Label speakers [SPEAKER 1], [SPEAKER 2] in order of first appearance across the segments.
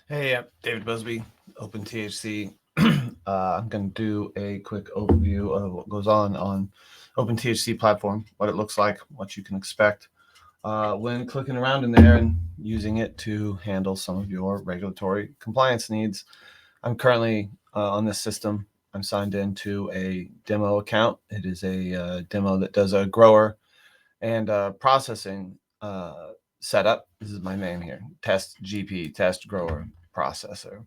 [SPEAKER 1] Hey, David Busby, OpenTHC. I'm going to do a quick overview of what goes on OpenTHC platform, what it looks like, what you can expect when clicking around in there and using it to handle some of your regulatory compliance needs. I'm currently on this system. I'm signed into a demo account. It is a demo that does a grower and processing setup. This is my name here. Test GP, test grower processor.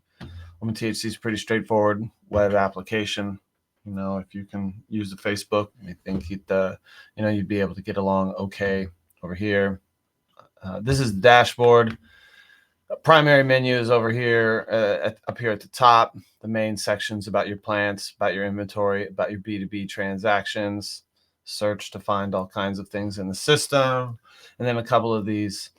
[SPEAKER 1] OpenTHC is pretty straightforward web application. If you can use the Facebook, I think you'd be able to get along okay over here. This is the dashboard. Primary menu is over here, up here at the top. The main sections about your plants, about your inventory, about your B2B transactions. Search to find all kinds of things in the system, and then a couple of these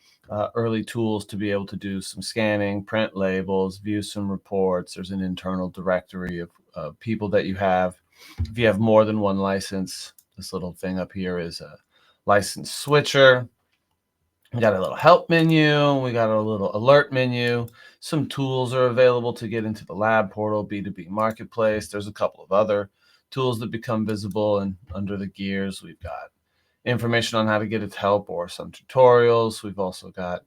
[SPEAKER 1] early tools to be able to do some scanning, print labels, view some reports. There's an internal directory of people that you have. If you have more than one license, this little thing up here is a license switcher. We got a little help menu. We got a little alert menu. Some tools are available to get into the lab portal, B2B marketplace. There's a couple of other tools that become visible, and under the gears, we've got information on how to get it to help or some tutorials. We've also got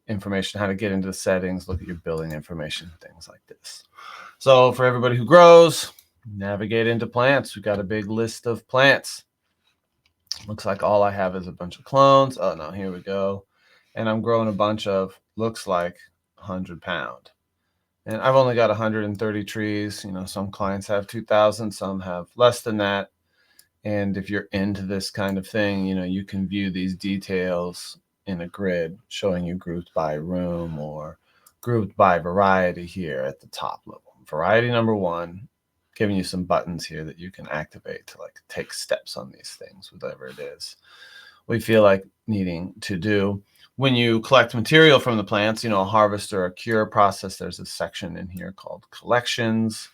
[SPEAKER 1] information on how to get into the settings, look at your billing information, things like this. So for everybody who grows, navigate into plants. We've got a big list of plants. Looks like all I have is a bunch of clones. Oh no, here we go. And I'm growing a bunch of, looks like 100-pound. And I've only got 130 trees. Some clients have 2,000, some have less than that. And if you're into this kind of thing, you can view these details in a grid showing you grouped by room or grouped by variety here at the top level. Variety number 1, giving you some buttons here that you can activate to take steps on these things, whatever it is we feel like needing to do. When you collect material from the plants, a harvest or a cure process, there's a section in here called collections.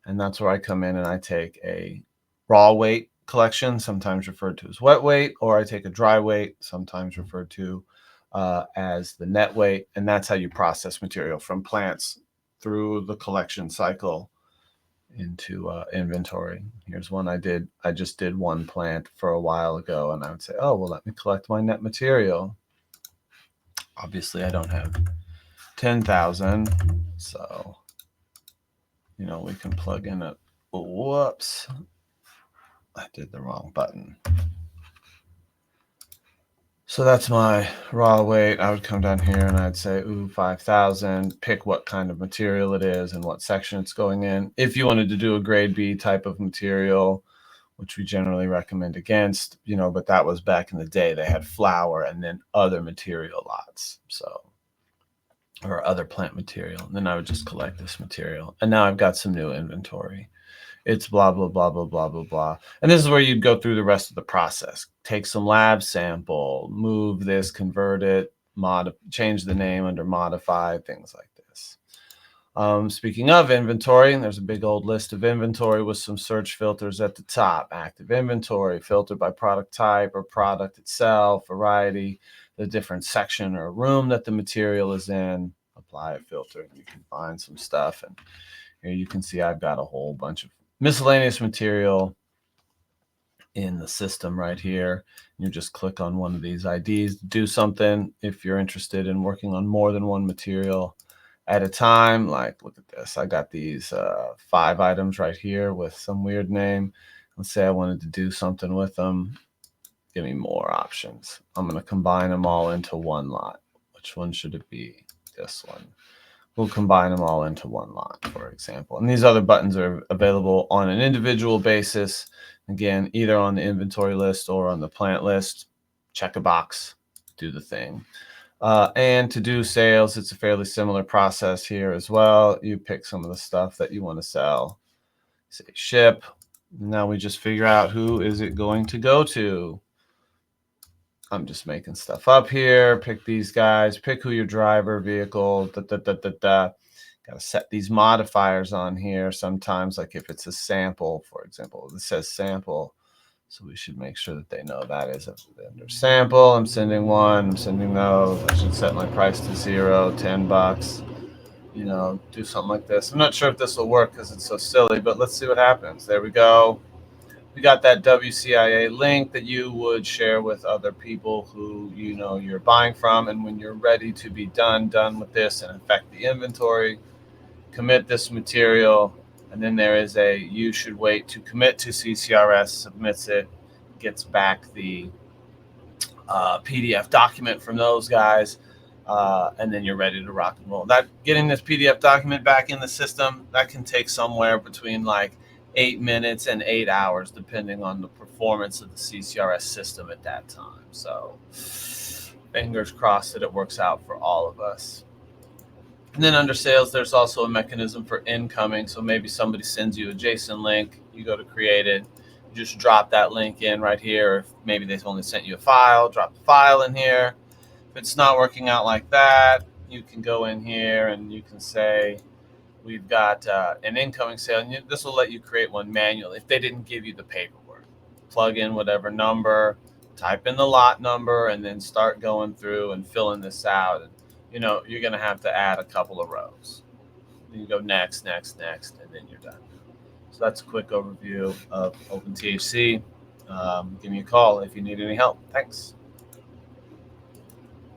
[SPEAKER 1] And that's where I come in and I take a raw weight collection, sometimes referred to as wet weight, or I take a dry weight, sometimes referred to as the net weight. And that's how you process material from plants through the collection cycle into inventory. Here's one I did. I just did one plant for a while ago, and I would say, oh, well, let me collect my net material. Obviously, I don't have 10,000, so, we can plug in a, whoops, I did the wrong button. So that's my raw weight. I would come down here and I'd say, 5,000, pick what kind of material it is and what section it's going in. If you wanted to do a grade B type of material, which we generally recommend against, but that was back in the day. They had flour and then other material lots, or other plant material. And then I would just collect this material. And now I've got some new inventory. It's blah, blah, blah, blah, blah, blah, blah. And this is where you'd go through the rest of the process. Take some lab sample, move this, convert it, change the name under modified, things like this. Speaking of inventory, there's a big old list of inventory with some search filters at the top. Active inventory, filtered by product type or product itself, variety, the different section or room that the material is in. Apply a filter and you can find some stuff. And here you can see I've got a whole bunch of miscellaneous material in the system right here. You just click on one of these IDs to do something. If you're interested in working on more than one material at a time, like look at this, I got these 5 items right here with some weird name. Let's say I wanted to do something with them. Give me more options. I'm going to combine them all into one lot. Which one should it be? This one. We'll combine them all into one lot, for example. And these other buttons are available on an individual basis. Again, either on the inventory list or on the plant list. Check a box, do the thing. And to do sales, it's a fairly similar process here as well. You pick some of the stuff that you want to sell. Say ship. Now we just figure out who is it going to go to. I'm just making stuff up here. Pick these guys. Pick who your driver, vehicle, Got to set these modifiers on here sometimes, like if it's a sample, for example. This says sample, so we should make sure that they know that is a vendor sample. I'm sending one. I'm sending those. I should set my price to 0, $10. do something like this. I'm not sure if this will work because it's so silly, but let's see what happens. There we go. We got that WCIA link that you would share with other people who you're buying from. And when you're ready to be done with this and affect the inventory, commit this material. And then there is a you should wait to commit to CCRS, submits it, gets back the PDF document from those guys. And then you're ready to rock and roll. That getting this PDF document back in the system, that can take somewhere between like 8 minutes and 8 hours, depending on the performance of the CCRS system at that time. So fingers crossed that it works out for all of us. And then under sales, there's also a mechanism for incoming. So maybe somebody sends you a JSON link, you go to create it, you just drop that link in right here. If maybe they only sent you a file, drop the file in here. If it's not working out like that, you can go in here and you can say, we've got an incoming sale. And this will let you create one manually if they didn't give you the paperwork. Plug in whatever number, type in the lot number, and then start going through and filling this out. And you're going to have to add a couple of rows. Then you go next, and then you're done. So that's a quick overview of OpenTHC. Give me a call if you need any help. Thanks.